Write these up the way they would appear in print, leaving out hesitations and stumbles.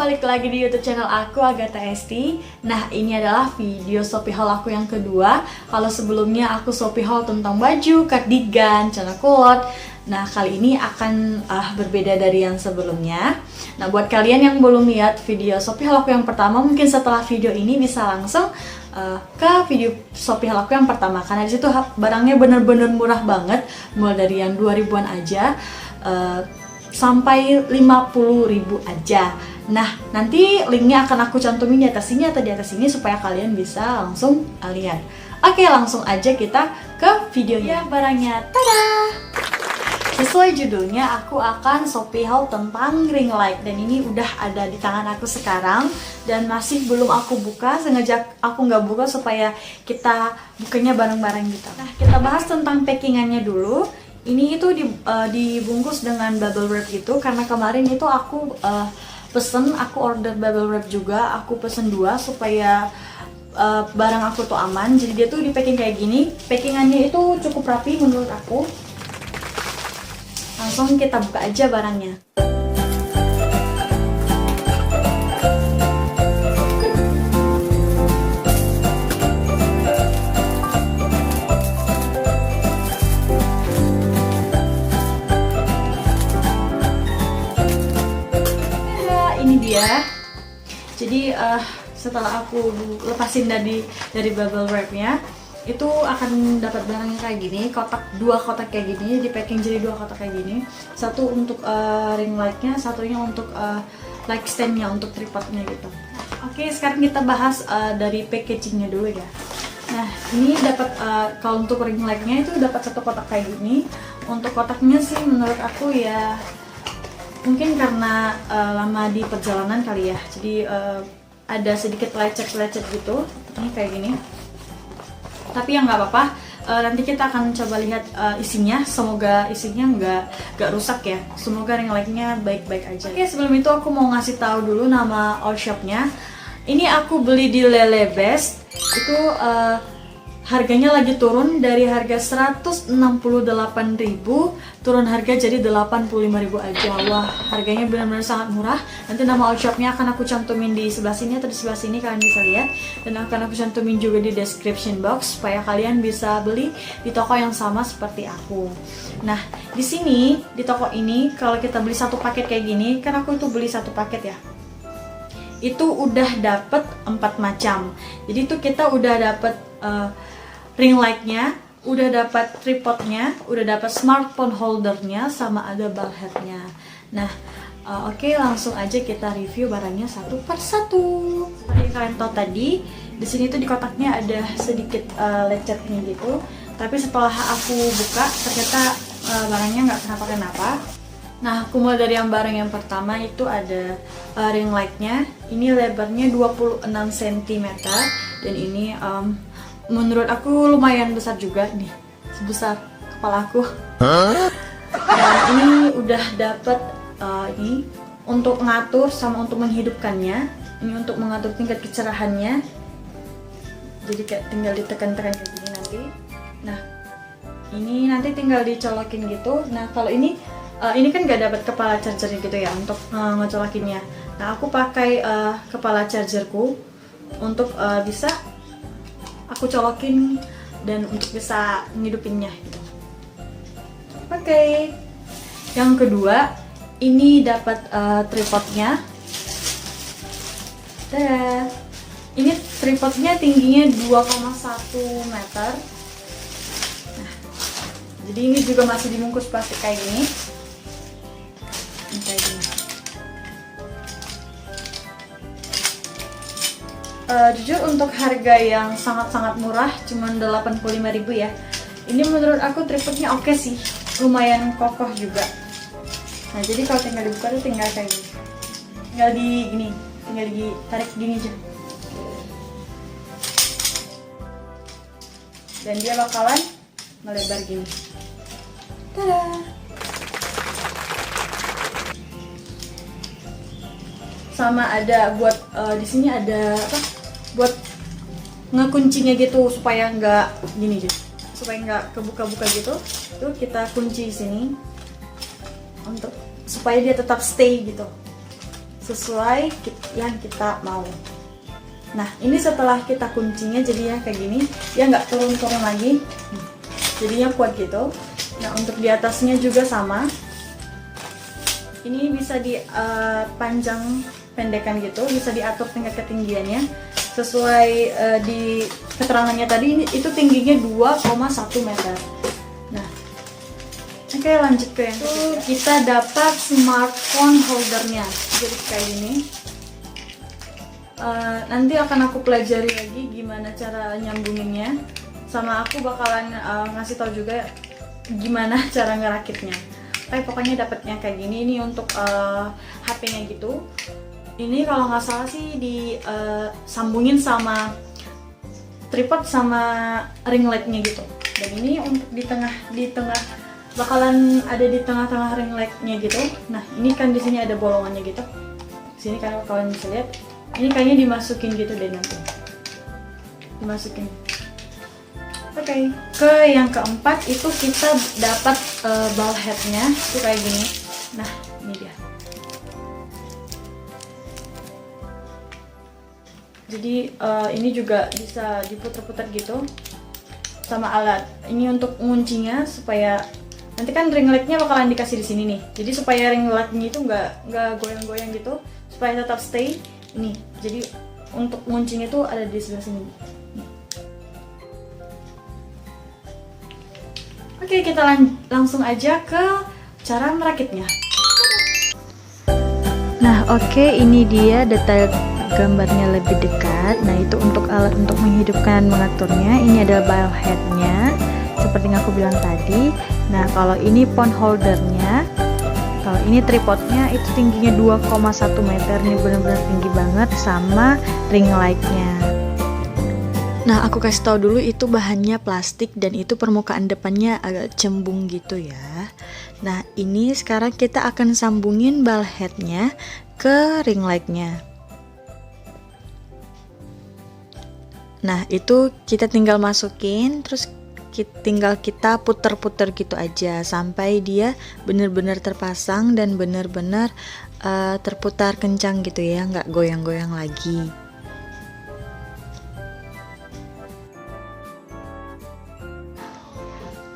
balik lagi di YouTube channel aku, Agatha Esti. Nah, ini adalah video Shopee haul aku yang kedua. Kalau sebelumnya aku Shopee haul tentang baju, cardigan, celana kulot. Nah, kali ini akan berbeda dari yang sebelumnya. Nah, buat kalian yang belum lihat video Shopee haul aku yang pertama, mungkin setelah video ini bisa langsung ke video Shopee haul aku yang pertama. Karena disitu barangnya bener-bener murah banget, mulai dari yang 2000-an aja sampai 50.000 aja. Nah, nanti linknya akan aku cantumin di atas sini atau di atas sini supaya kalian bisa langsung lihat. Oke, langsung aja kita ke videonya. Barangnya, tada! Sesuai judulnya, aku akan Shopee haul tentang ring light. Dan ini udah ada di tangan aku sekarang dan masih belum aku buka. Sengaja aku nggak buka supaya kita bukanya bareng-bareng gitu. Nah, kita bahas tentang packingannya dulu. Ini itu dibungkus dengan bubble wrap gitu, karena kemarin itu aku aku order bubble wrap juga, aku pesen 2 supaya barang aku tuh aman. Jadi dia tuh di packing kayak gini, packingannya itu cukup rapi menurut aku. Langsung kita buka aja barangnya. Ini dia. Jadi setelah aku lepasin dari bubble wrapnya, itu akan dapat barangnya kayak gini, dua kotak kayak gini, di packing jadi 2 kotak kayak gini. Satu untuk ring lightnya, satunya untuk light standnya, untuk tripodnya gitu. Oke, sekarang kita bahas dari packagingnya dulu ya. Nah, ini dapat kalau untuk ring lightnya itu dapat 1 kotak kayak gini. Untuk kotaknya sih menurut aku ya mungkin karena lama di perjalanan kali ya, jadi ada sedikit lecet-lecet gitu. Ini kayak gini, tapi ya nggak apa-apa. Nanti kita akan coba lihat isinya. Semoga isinya nggak rusak ya. Semoga ring lightnya baik-baik aja. Oke, sebelum itu aku mau ngasih tahu dulu nama all shopnya. Ini aku beli di Lele Best. Itu harganya lagi turun dari harga 168.000 turun harga jadi 85.000 aja. Wah, harganya benar-benar sangat murah. Nanti nama all shopnya akan aku cantumin di sebelah sini atau di sebelah sini, kalian bisa lihat. Dan akan aku cantumin juga di description box supaya kalian bisa beli di toko yang sama seperti aku. Nah, di sini di toko ini kalau kita beli 1 paket kayak gini, kan aku itu beli 1 paket ya, itu udah dapet 4 macam. Jadi itu kita udah dapet ring lightnya, udah dapat tripodnya, udah dapat smartphone holdernya, sama ada ball headnya. Nah, oke, langsung aja kita review barangnya satu per satu. Seperti yang kalian tahu tadi, di sini tuh di kotaknya ada sedikit lecetnya gitu. Tapi setelah aku buka, ternyata barangnya nggak kenapa-kenapa. Nah, aku mulai dari yang barang yang pertama itu ada ring lightnya. Ini lebarnya 26 cm dan ini menurut aku lumayan besar juga nih, sebesar kepala aku. Dan ini udah dapet ini untuk ngatur sama untuk menghidupkannya. Ini untuk mengatur tingkat kecerahannya. Jadi kayak tinggal ditekan-tekan kayak gini nanti. Nah, ini nanti tinggal dicolokin gitu. Nah, kalau ini kan gak dapat kepala charger gitu ya untuk ngecolokinnya. Nah, aku pakai kepala chargerku untuk bisa aku colokin dan untuk bisa ngidupinnya gitu. Oke. Yang kedua, ini dapat tripodnya. Tada. Ini tripodnya tingginya 2,1 meter. Nah, jadi ini juga masih dibungkus plastik kayak gini. Kayak gini. Jujur untuk harga yang sangat-sangat murah, cuman 85.000 ya. Ini menurut aku tripodnya oke sih, lumayan kokoh juga. Nah, jadi kalau tinggal dibuka tuh tinggal kayak gini. Tinggal ditarik gini aja. Dan dia bakalan melebar gini. Tada! Sama ada buat di sini ada apa? Buat ngekuncinya gitu supaya nggak gini gitu, supaya nggak kebuka-buka gitu. Tuh kita kunci di sini untuk supaya dia tetap stay gitu. sesuai yang kita mau. Nah, ini setelah kita kuncinya jadinya kayak gini, dia nggak turun-turun lagi, jadinya kuat gitu. Nah, untuk di atasnya juga sama. Ini bisa dipanjang pendekkan gitu, bisa diatur tingkat ketinggiannya sesuai di keterangannya tadi. Itu tingginya 2,1 meter. Nah, oke, lanjut ke yang ketiga. Kita dapat smartphone holdernya, jadi kayak gini. Nanti akan aku pelajari lagi gimana cara nyambunginnya, sama aku bakalan ngasih tahu juga gimana cara ngerakitnya. Pokoknya dapatnya kayak gini. Ini untuk HP-nya gitu. Ini kalau nggak salah sih disambungin sama tripod sama ring light-nya gitu. Dan ini untuk di tengah bakalan ada di tengah-tengah ring light-nya gitu. Nah, ini kan di sini ada bolongannya gitu. Sini kan kalian bisa lihat. Ini kayaknya dimasukin gitu deh nanti. Dimasukin. Oke, ke yang keempat itu kita dapat ball head-nya itu kayak gini. Nah, ini dia. Jadi ini juga bisa diputar-putar gitu sama alat. Ini untuk nguncinya supaya nanti kan ring light-nya bakalan dikasih di sini nih. Jadi supaya ring light-nya itu nggak goyang-goyang gitu, supaya tetap stay. Ini, jadi untuk nguncinya tuh ada di sebelah sini. Oke, kita langsung aja ke cara merakitnya. Nah, oke, ini dia detail gambarnya lebih dekat. Nah, itu untuk alat untuk menghidupkan dan mengaturnya. Ini adalah ball head-nya, seperti yang aku bilang tadi. Nah, kalau ini phone holdernya, kalau ini tripodnya itu tingginya 2,1 meter. Ini benar-benar tinggi banget, sama ring light-nya. Nah, aku kasih tahu dulu itu bahannya plastik dan itu permukaan depannya agak cembung gitu ya. Nah, ini sekarang kita akan sambungin ball head-nya ke ring light-nya. Nah, itu kita tinggal masukin, terus tinggal kita puter-puter gitu aja sampai dia benar-benar terpasang dan benar-benar terputar kencang gitu ya, nggak goyang-goyang lagi.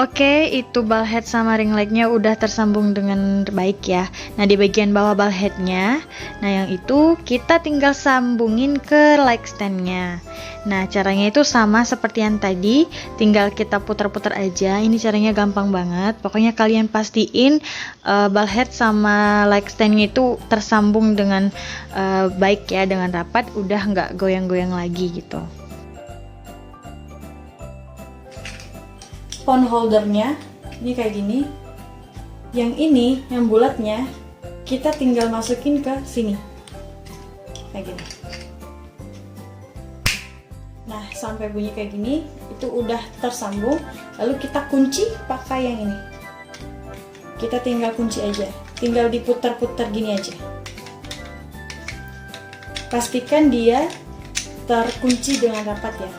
Oke, itu ball head sama ring light-nya udah tersambung dengan baik ya. Nah, di bagian bawah ball head-nya, nah yang itu kita tinggal sambungin ke light stand-nya. Nah, caranya itu sama seperti yang tadi, tinggal kita putar-putar aja. Ini caranya gampang banget. Pokoknya kalian pastiin ball head sama light stand-nya itu tersambung dengan baik ya, dengan rapat, udah nggak goyang-goyang lagi gitu. Phone holdernya ini kayak gini. Yang ini, yang bulatnya, kita tinggal masukin ke sini kayak gini. Nah, sampai bunyi kayak gini itu udah tersambung. Lalu kita kunci pakai yang ini. Kita tinggal kunci aja, tinggal diputar-putar gini aja. Pastikan dia terkunci dengan rapat ya.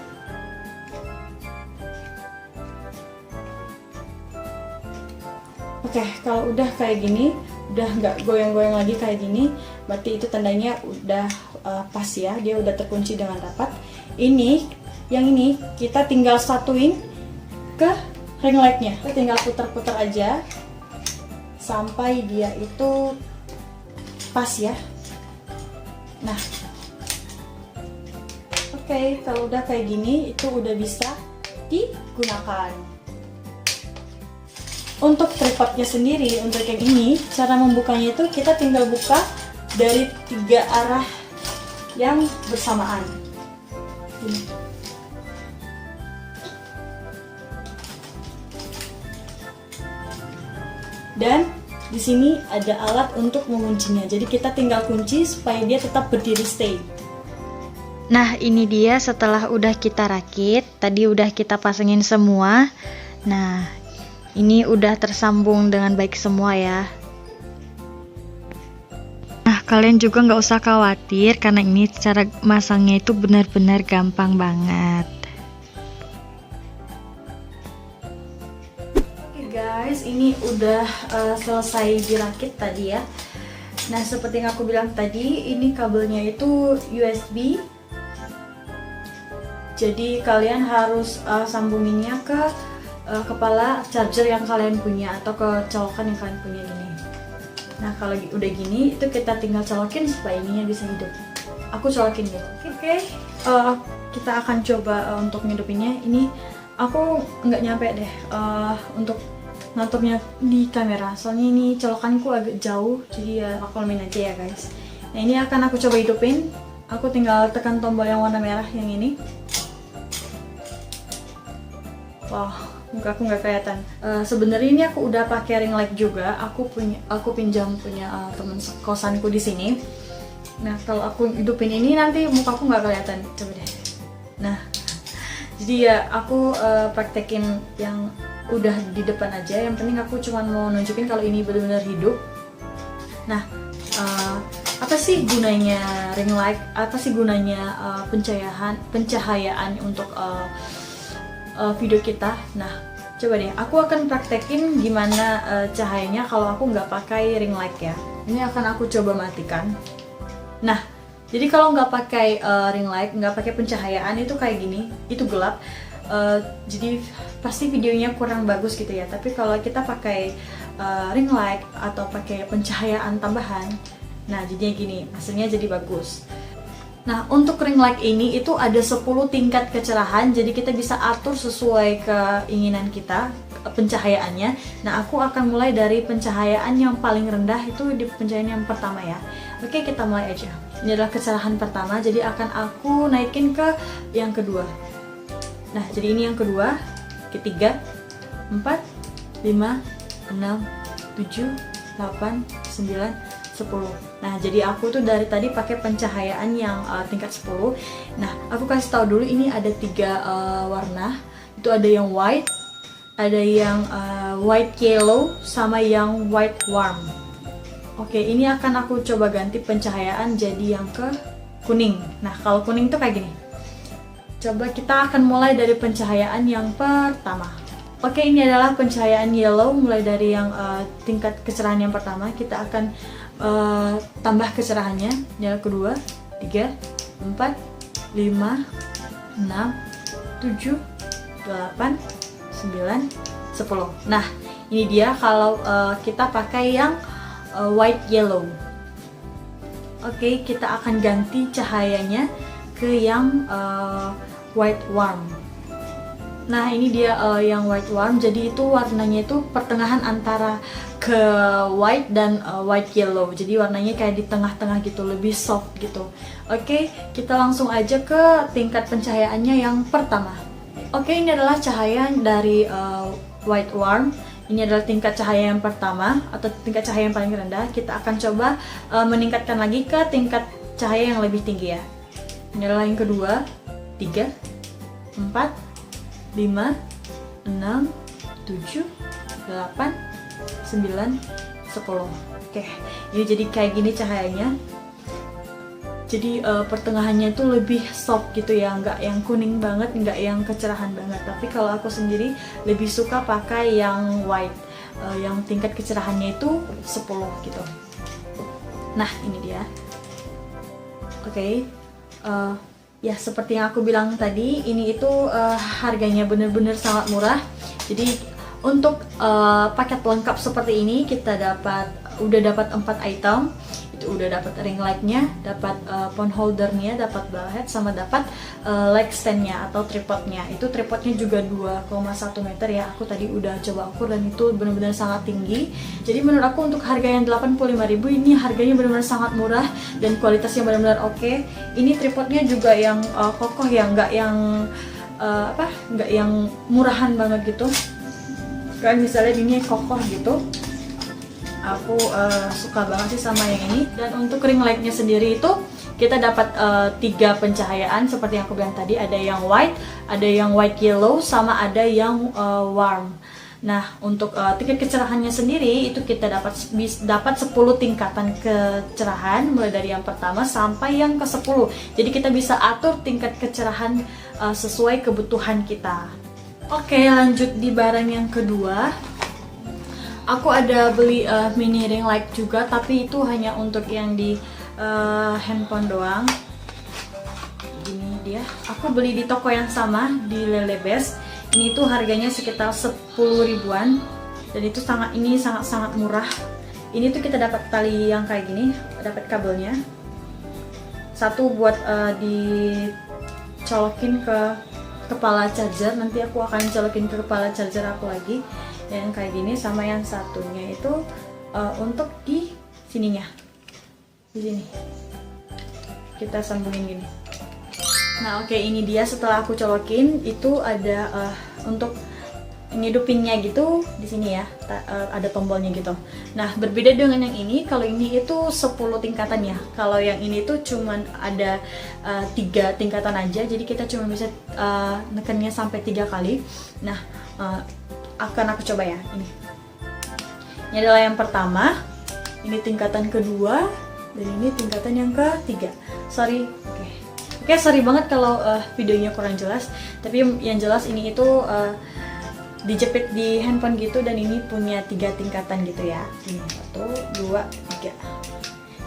Oke, kalau udah kayak gini, udah nggak goyang-goyang lagi kayak gini, berarti itu tandanya udah pas ya, dia udah terkunci dengan rapat. Ini, yang ini kita tinggal satuin ke ring light-nya. Kita tinggal putar-putar aja sampai dia itu pas ya. Nah, oke, kalau udah kayak gini, itu udah bisa digunakan. Untuk tripodnya sendiri, untuk yang ini, cara membukanya itu kita tinggal buka dari 3 arah yang bersamaan. Ini. Dan di sini ada alat untuk menguncinya. Jadi kita tinggal kunci supaya dia tetap berdiri stay. Nah, ini dia setelah udah kita rakit, tadi udah kita pasangin semua. Nah, ini udah tersambung dengan baik semua ya. Nah, kalian juga nggak usah khawatir karena ini cara masangnya itu benar-benar gampang banget. Oke guys, ini udah selesai dirakit tadi ya. Nah, seperti yang aku bilang tadi, ini kabelnya itu USB. Jadi kalian harus sambunginnya ke kepala charger yang kalian punya atau ke colokan yang kalian punya gini. Nah, kalau udah gini, itu kita tinggal colokin supaya ininya bisa hidup. Aku colokin dulu. Oke. Kita akan coba untuk ngidupinnya. Ini aku nggak nyampe deh untuk ngaturnya di kamera, soalnya ini colokanku agak jauh, jadi ya maklumin aja ya guys. Nah, ini akan aku coba hidupin. Aku tinggal tekan tombol yang warna merah yang ini. Wow, muka aku nggak kelihatan. Sebenarnya ini aku udah pakai ring light juga. Aku pinjam punya teman kosanku di sini. Nah, kalau aku hidupin ini nanti mukaku nggak kelihatan. Coba deh. Nah, jadi ya aku praktekin yang udah di depan aja. Yang penting aku cuma mau nunjukin kalau ini benar-benar hidup. Nah, apa sih gunanya ring light? Apa sih gunanya pencahayaan untuk video kita? Nah, coba deh, aku akan praktekin gimana cahayanya kalau aku nggak pakai ring light ya. Ini akan aku coba matikan. Nah, jadi kalau nggak pakai ring light, nggak pakai pencahayaan itu kayak gini, itu gelap. Jadi pasti videonya kurang bagus gitu ya. Tapi kalau kita pakai ring light atau pakai pencahayaan tambahan, nah jadinya gini, hasilnya jadi bagus. Nah, untuk ring light ini itu ada 10 tingkat kecerahan, jadi kita bisa atur sesuai keinginan kita pencahayaannya. Nah, aku akan mulai dari pencahayaan yang paling rendah, itu di pencahayaan yang pertama ya. Oke, kita mulai aja. Ini adalah kecerahan pertama, jadi akan aku naikin ke yang kedua. Nah, jadi ini yang kedua, ketiga, 4, 5, 6, 7, 8, 9, 10. Nah, jadi aku tuh dari tadi pakai pencahayaan yang tingkat 10. Nah, aku kasih tahu dulu ini ada 3 warna. Itu ada yang white, ada yang white yellow, sama yang white warm. Oke, ini akan aku coba ganti pencahayaan jadi yang ke kuning. Nah, kalau kuning tuh kayak gini. Coba kita akan mulai dari pencahayaan yang pertama. Oke, ini adalah pencahayaan yellow, mulai dari yang tingkat kecerahan yang pertama. Kita akan tambah kecerahannya. Yang kedua, 3, 4, 5, 6, 7, 8, 9, 10. Nah, ini dia kalau kita pakai yang white yellow. Oke, kita akan ganti cahayanya ke yang white warm. Nah, ini dia yang white warm. Jadi itu warnanya itu pertengahan antara ke white dan white yellow. Jadi warnanya kayak di tengah-tengah gitu, lebih soft gitu. Oke, kita langsung aja ke tingkat pencahayaannya yang pertama. Oke, ini adalah cahaya dari white warm. Ini adalah tingkat cahaya yang pertama atau tingkat cahaya yang paling rendah. Kita akan coba meningkatkan lagi ke tingkat cahaya yang lebih tinggi ya. Ini adalah yang kedua, 3, 4, 5, 6, 7, 8, 9, 10. Oke, ini jadi kayak gini cahayanya. Jadi pertengahannya itu lebih soft gitu ya, nggak yang kuning banget, nggak yang kecerahan banget. Tapi kalau aku sendiri lebih suka pakai yang white, yang tingkat kecerahannya itu 10 gitu. Nah, ini dia. Oke. Ya, seperti yang aku bilang tadi, ini itu harganya bener-bener sangat murah. Jadi untuk paket lengkap seperti ini kita udah dapat 4 item. Itu udah dapat ring light-nya, dapat phone holder-nya, dapat ball head, sama dapat leg stand-nya atau tripod-nya. Itu tripodnya juga 2,1 meter ya. Aku tadi udah coba ukur dan itu benar-benar sangat tinggi. Jadi menurut aku untuk harga yang 85.000 ini harganya benar-benar sangat murah dan kualitasnya benar-benar oke. Ini tripodnya juga yang kokoh ya, nggak yang murahan banget gitu. Kayak misalnya ini kokoh gitu. Aku suka banget sih sama yang ini. Dan untuk ring light-nya sendiri itu kita dapat 3 pencahayaan seperti yang aku bilang tadi. Ada yang white, ada yang white yellow, sama ada yang warm. Nah, untuk tingkat kecerahannya sendiri itu kita dapat 10 tingkatan kecerahan, mulai dari yang pertama sampai yang ke-10. Jadi kita bisa atur tingkat kecerahan sesuai kebutuhan kita. Oke, lanjut di barang yang kedua. aku ada beli mini ring light juga, tapi itu hanya untuk yang di handphone doang. Gini dia, aku beli di toko yang sama di Lelebes. Ini tuh harganya sekitar 10 ribuan dan itu sangat murah. Ini tuh kita dapat tali yang kayak gini, dapat kabelnya. Satu buat dicolokin ke kepala charger, nanti aku akan colokin ke kepala charger aku lagi yang kayak gini, sama yang satunya itu untuk di sininya, di sini kita sambungin gini. Nah oke, ini dia setelah aku colokin, itu ada untuk ngidupinnya gitu di sini ya, ada tombolnya gitu. Nah berbeda dengan yang ini, kalau ini itu 10 tingkatan ya, kalau yang ini tuh cuman ada 3 tingkatan aja, jadi kita cuma bisa nekannya sampai 3 kali. Nah akan aku coba ya, ini adalah yang pertama, ini tingkatan kedua, dan ini tingkatan yang ketiga. Oke, sorry banget kalau videonya kurang jelas, tapi yang jelas ini itu dijepit di handphone gitu, dan ini punya 3 tingkatan gitu ya. Ini 1, 2, 3.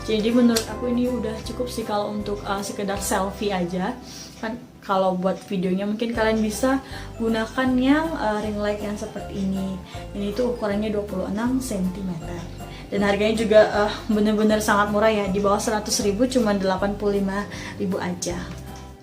Jadi menurut aku ini udah cukup sih kalau untuk sekedar selfie aja. Kan kalau buat videonya mungkin kalian bisa gunakan yang ring light yang seperti ini. Ini tuh ukurannya 26 cm. Dan harganya juga bener-bener sangat murah ya, di bawah 100.000, cuma 85.000 aja.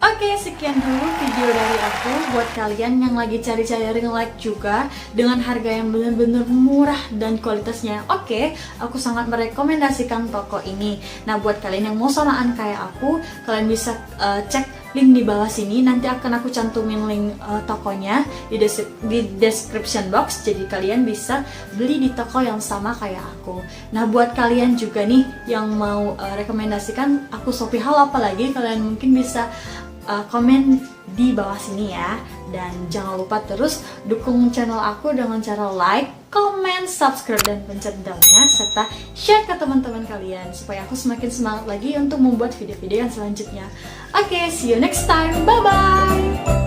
Oke, sekian dulu video dari aku. Buat kalian yang lagi cari-cari ring light juga dengan harga yang bener-bener murah dan kualitasnya oke, aku sangat merekomendasikan toko ini. Nah buat kalian yang mau samaan kayak aku, kalian bisa cek link di bawah sini, nanti akan aku cantumin link tokonya di description box, jadi kalian bisa beli di toko yang sama kayak aku. Nah buat kalian juga nih yang mau rekomendasikan aku Shopee hal apa lagi, kalian mungkin bisa komen di bawah sini ya. Dan jangan lupa terus dukung channel aku dengan cara like, comment, subscribe, dan pencet belnya, serta share ke teman-teman kalian supaya aku semakin semangat lagi untuk membuat video-video yang selanjutnya. Oke, see you next time. Bye-bye!